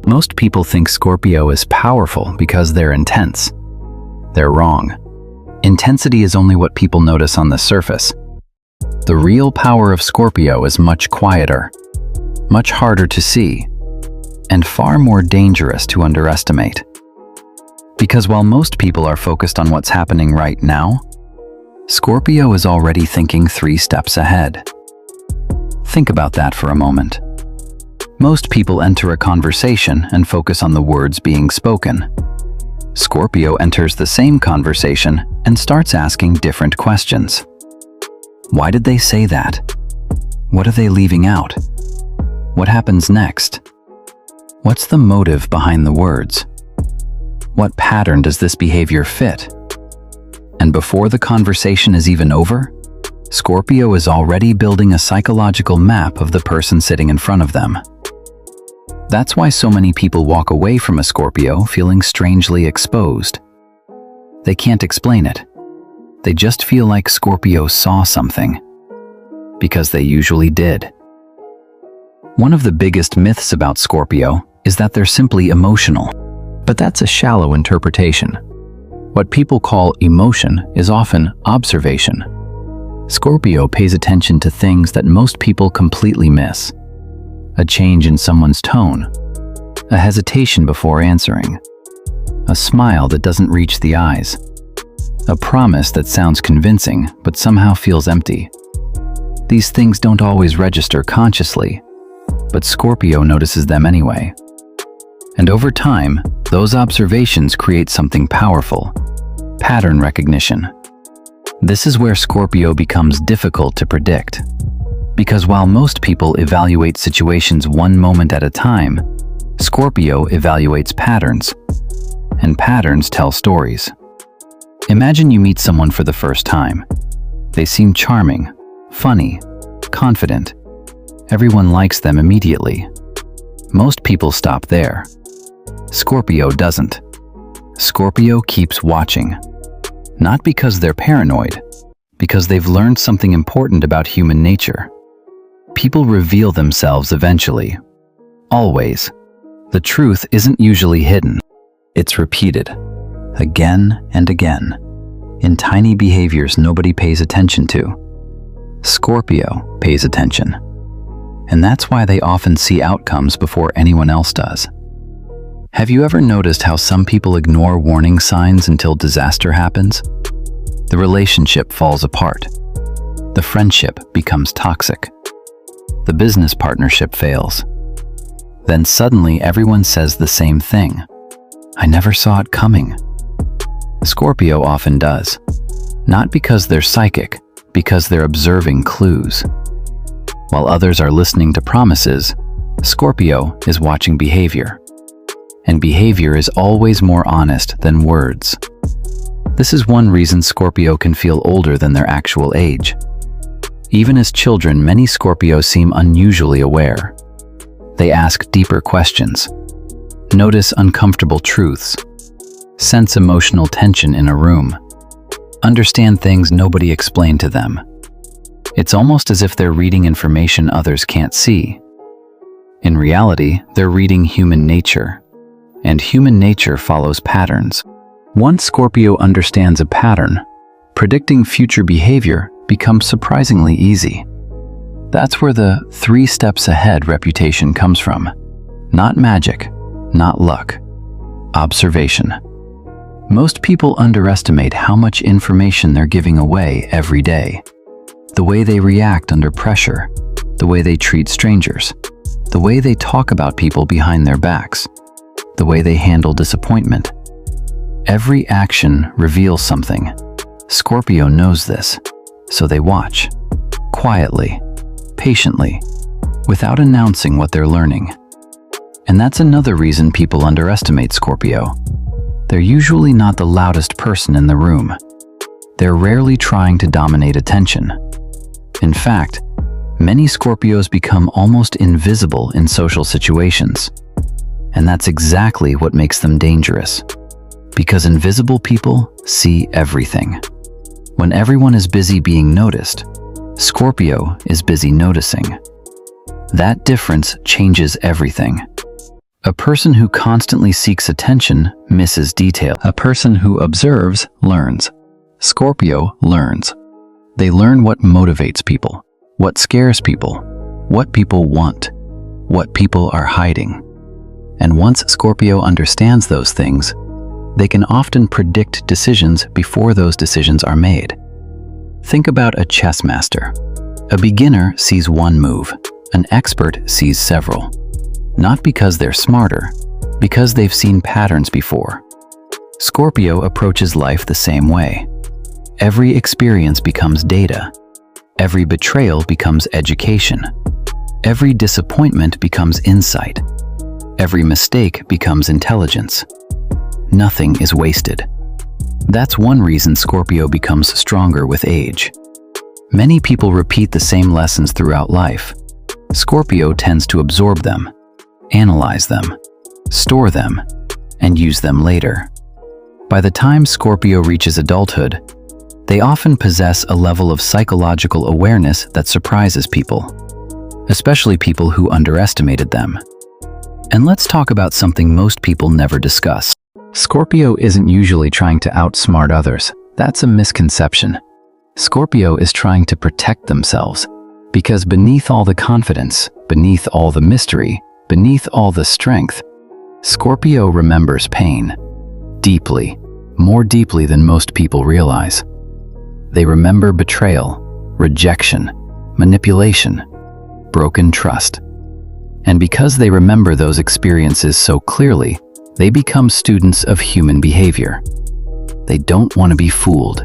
Most people think Scorpio is powerful because they're intense. They're wrong. Intensity is only what people notice on the surface. The real power of Scorpio is much quieter, much harder to see, and far more dangerous to underestimate. Because while most people are focused on what's happening right now, Scorpio is already thinking 3 steps ahead. Think about that for a moment. Most people enter a conversation and focus on the words being spoken. Scorpio enters the same conversation and starts asking different questions. Why did they say that? What are they leaving out? What happens next? What's the motive behind the words? What pattern does this behavior fit? And before the conversation is even over, Scorpio is already building a psychological map of the person sitting in front of them. That's why so many people walk away from a Scorpio feeling strangely exposed. They can't explain it. They just feel like Scorpio saw something, because they usually did. One of the biggest myths about Scorpio is that they're simply emotional, but that's a shallow interpretation. What people call emotion is often observation. Scorpio pays attention to things that most people completely miss. A change in someone's tone, a hesitation before answering, a smile that doesn't reach the eyes, a promise that sounds convincing but somehow feels empty. These things don't always register consciously, but Scorpio notices them anyway. And over time, those observations create something powerful: pattern recognition. This is where Scorpio becomes difficult to predict. Because while most people evaluate situations one moment at a time, Scorpio evaluates patterns, and patterns tell stories. Imagine you meet someone for the first time. They seem charming, funny, confident. Everyone likes them immediately. Most people stop there. Scorpio doesn't. Scorpio keeps watching. Not because they're paranoid, because they've learned something important about human nature. People reveal themselves eventually. Always. The truth isn't usually hidden. It's repeated. Again and again. In tiny behaviors nobody pays attention to. Scorpio pays attention. And that's why they often see outcomes before anyone else does. Have you ever noticed how some people ignore warning signs until disaster happens? The relationship falls apart. The friendship becomes toxic. The business partnership fails. Then suddenly everyone says the same thing. I never saw it coming. Scorpio often does. Not because they're psychic, because they're observing clues. While others are listening to promises, Scorpio is watching behavior. And behavior is always more honest than words. This is one reason Scorpio can feel older than their actual age. Even as children, many Scorpios seem unusually aware. They ask deeper questions, notice uncomfortable truths, sense emotional tension in a room, understand things nobody explained to them. It's almost as if they're reading information others can't see. In reality, they're reading human nature, and human nature follows patterns. Once Scorpio understands a pattern, predicting future behavior becomes surprisingly easy. That's where the 3 steps ahead reputation comes from. Not magic, not luck. Observation. Most people underestimate how much information they're giving away every day. The way they react under pressure, the way they treat strangers, the way they talk about people behind their backs, the way they handle disappointment. Every action reveals something. Scorpio knows this, so they watch, quietly, patiently, without announcing what they're learning. And that's another reason people underestimate Scorpio. They're usually not the loudest person in the room. They're rarely trying to dominate attention. In fact, many Scorpios become almost invisible in social situations. And that's exactly what makes them dangerous. Because invisible people see everything. When everyone is busy being noticed, Scorpio is busy noticing. That difference changes everything. A person who constantly seeks attention misses detail. A person who observes learns. Scorpio learns. They learn what motivates people, what scares people, what people want, what people are hiding. And once Scorpio understands those things, they can often predict decisions before those decisions are made. Think about a chess master. A beginner sees one move, an expert sees several. Not because they're smarter, because they've seen patterns before. Scorpio approaches life the same way. Every experience becomes data. Every betrayal becomes education. Every disappointment becomes insight. Every mistake becomes intelligence. Nothing is wasted. That's one reason Scorpio becomes stronger with age. Many people repeat the same lessons throughout life. Scorpio tends to absorb them, analyze them, store them, and use them later. By the time Scorpio reaches adulthood, they often possess a level of psychological awareness that surprises people, especially people who underestimated them. And let's talk about something most people never discuss. Scorpio isn't usually trying to outsmart others. That's a misconception. Scorpio is trying to protect themselves, because beneath all the confidence, beneath all the mystery, beneath all the strength, Scorpio remembers pain. Deeply, more deeply than most people realize. They remember betrayal, rejection, manipulation, broken trust. And because they remember those experiences so clearly, they become students of human behavior. They don't want to be fooled.